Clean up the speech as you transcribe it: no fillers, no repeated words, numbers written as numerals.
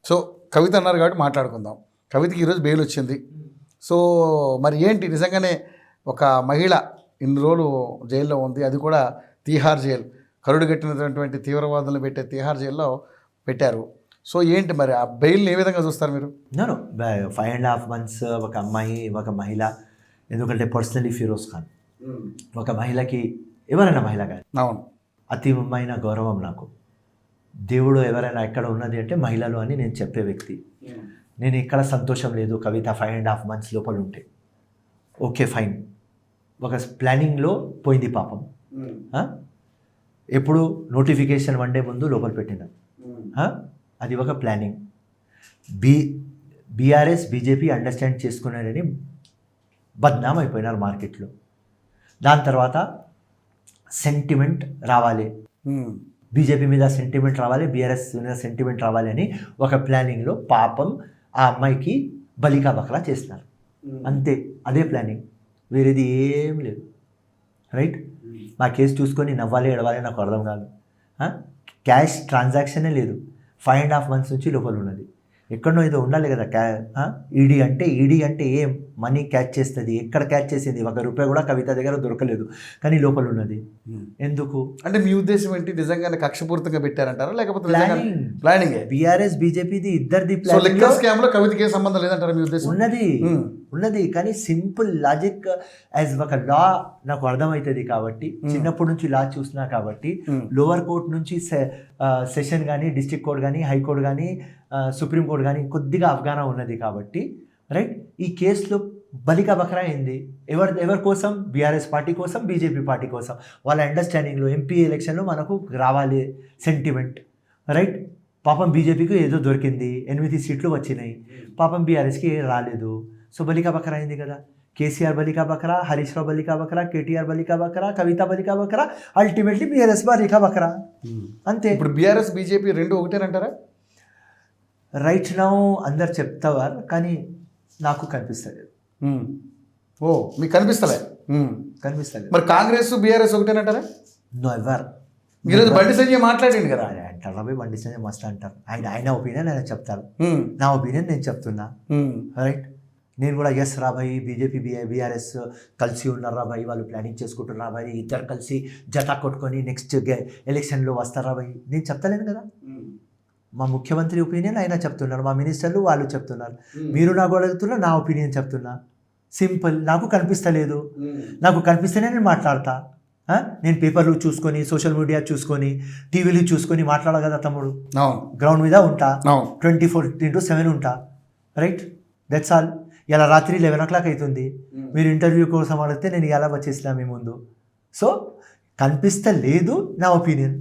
So కవిత అన్నారు కాబట్టి మాట్లాడుకుందాం. కవితకి ఈరోజు బెయిల్ వచ్చింది. సో మరి ఏంటి నిజంగానే ఒక మహిళ ఇన్ని రోజులు జైల్లో ఉంది, అది కూడా తీహార్ జైలు, కరుడు కట్టినటువంటి తీవ్రవాదులను పెట్టే తీహార్ జైల్లో పెట్టారు. సో ఏంటి మరి ఆ బెయిల్ని ఏ విధంగా చూస్తారు మీరు? నేను 5.5 months ఒక అమ్మాయి, ఒక మహిళ, ఎందుకంటే పర్సనలీ ఫిరోజ్ ఖాన్ ఒక మహిళకి, ఎవరైనా మహిళ కానీ అవును, అతిమైన గౌరవం నాకు. దేవుడు ఎవరైనా ఎక్కడ ఉన్నది అంటే మహిళలు అని నేను చెప్పే వ్యక్తి. నేను ఎక్కడ సంతోషం లేదు కవిత 5.5 months లోపల ఉంటే. ఓకే ఫైన్, ఒక ప్లానింగ్లో పోయింది పాపం. ఎప్పుడు నోటిఫికేషన్ 1 day ముందు లోపల పెట్టిన, అది ఒక ప్లానింగ్. బీఆర్ఎస్ బీజేపీ అండర్స్టాండ్ చేసుకున్నారని బద్నాం అయిపోయినారు మార్కెట్లో. దాని తర్వాత సెంటిమెంట్ రావాలి, బీజేపీ మీద సెంటిమెంట్ రావాలి, బీఆర్ఎస్ మీద సెంటిమెంట్ రావాలి అని ఒక ప్లానింగ్లో పాపం ఆ అమ్మాయికి బలికా బకరా చేస్తున్నారు. అంతే, అదే ప్లానింగ్, వేరేది ఏం లేదు. రైట్, మా కేసు చూసుకొని నవ్వాలి ఎడవాలి నాకు అర్థం కాదు. క్యాష్ ట్రాన్సాక్షనే లేదు, 5.5 months నుంచి లోపల ఉన్నది. ఎక్కడో ఏదో ఉండాలి కదా. ఈడీ అంటే ఏం మనీ క్యాచ్ చేస్తుంది, ఎక్కడ క్యాచ్ చేసింది? ₹1 కూడా కవిత దగ్గర దొరకలేదు, కానీ లోపల ఉన్నది. ఎందుకు అంటే మీ ఉద్దేశం ఏంటి? నిజంగానే కక్షపూరితంగా పెట్టారంటారా లేకపోతే ప్లానింగ్? బీఆర్ఎస్ బీజేపీది ఇద్దరిది స్కామ్ లో కవితకి ఏ సంబంధం లేదంటారా మీ ఉద్దేశం? ఉన్నది కానీ సింపుల్ లాజిక్ యాజ్ ఒక లా నాకు అర్థమవుతుంది కాబట్టి, చిన్నప్పటి నుంచి లా చూసినా కాబట్టి, లోవర్ కోర్ట్ నుంచి సెషన్ కానీ, డిస్ట్రిక్ట్ కోర్ట్ కానీ, హైకోర్టు కానీ, సుప్రీంకోర్టు కానీ కొద్దిగా అవగాహన ఉన్నది కాబట్టి, రైట్, ఈ కేసులో బలికా బకరా అయింది. ఎవరి కోసం? బీఆర్ఎస్ పార్టీ కోసం, బీజేపీ పార్టీ కోసం. వాళ్ళ అండర్స్టాండింగ్లో ఎంపీ ఎలక్షన్లో మనకు రావాలి సెంటిమెంట్, రైట్. పాపం బీజేపీకి ఏదో దొరికింది, 8 సీట్లు వచ్చినాయి, పాపం బీఆర్ఎస్కి రాలేదు. సో బలికా బకరా అయింది కదా. కేసీఆర్ బలికా బకరా, హరీష్ రావు బలికా బకరా, కేటీఆర్ బలికా బకరా, కవిత బలికా బకరా, అల్టిమేట్లీ బీఆర్ఎస్ బలికా బకరా, అంతే. ఇప్పుడు బీఆర్ఎస్ బీజేపీ రెండు ఒకటేనంటారా? రైట్ నౌ అందరు చెప్తావారు, కానీ నాకు కనిపిస్తలేదు. ఓ, మీకు కనిపిస్తలే? కనిపిస్తలేదు. మరి కాంగ్రెస్ బీఆర్ఎస్ ఒకటేనంటారా? No ever. ఈరోజు బండి సంజయ్ మాట్లాడింది కదా. అంటారు అవి బండి సంజయ్ మస్త్ అంటారు. ఆయన ఒపీనియన్ ఆయన చెప్తారు, నా ఒపీనియన్ నేను చెప్తున్నా. రైట్, నేను కూడా ఎస్ రాబాయి, బీజేపీ బీఆర్ఎస్ కలిసి ఉన్నారు రాబాయి, వాళ్ళు ప్లానింగ్ చేసుకుంటున్నారు రాబాయి, ఇద్దరు కలిసి జతా కొట్టుకొని నెక్స్ట్ ఎలక్షన్లో వస్తారు రాబాయి, నేను చెప్తలేను కదా. మా ముఖ్యమంత్రి ఒపీనియన్ ఆయన చెప్తున్నారు, మా మినిస్టర్లు వాళ్ళు చెప్తున్నారు, మీరు నాకు అడుగుతున్నా, నా ఒపీనియన్ చెప్తున్నా. సింపుల్, నాకు కనిపిస్తలేదు, నాకు కనిపిస్తేనే నేను మాట్లాడతా. నేను పేపర్లు చూసుకొని, సోషల్ మీడియా చూసుకొని, టీవీలు చూసుకొని మాట్లాడ కదా తమ్ముడు. గ్రౌండ్ మీద ఉంటా, 24/7 ఉంటా. Right, that's all. ఇలా రాత్రి 11 o'clock అవుతుంది, మీరు ఇంటర్వ్యూ కోసం అడిగితే నేను ఇలా వచ్చేసినా మీ ముందు. సో కనిపిస్తలేదు, నా ఒపీనియన్.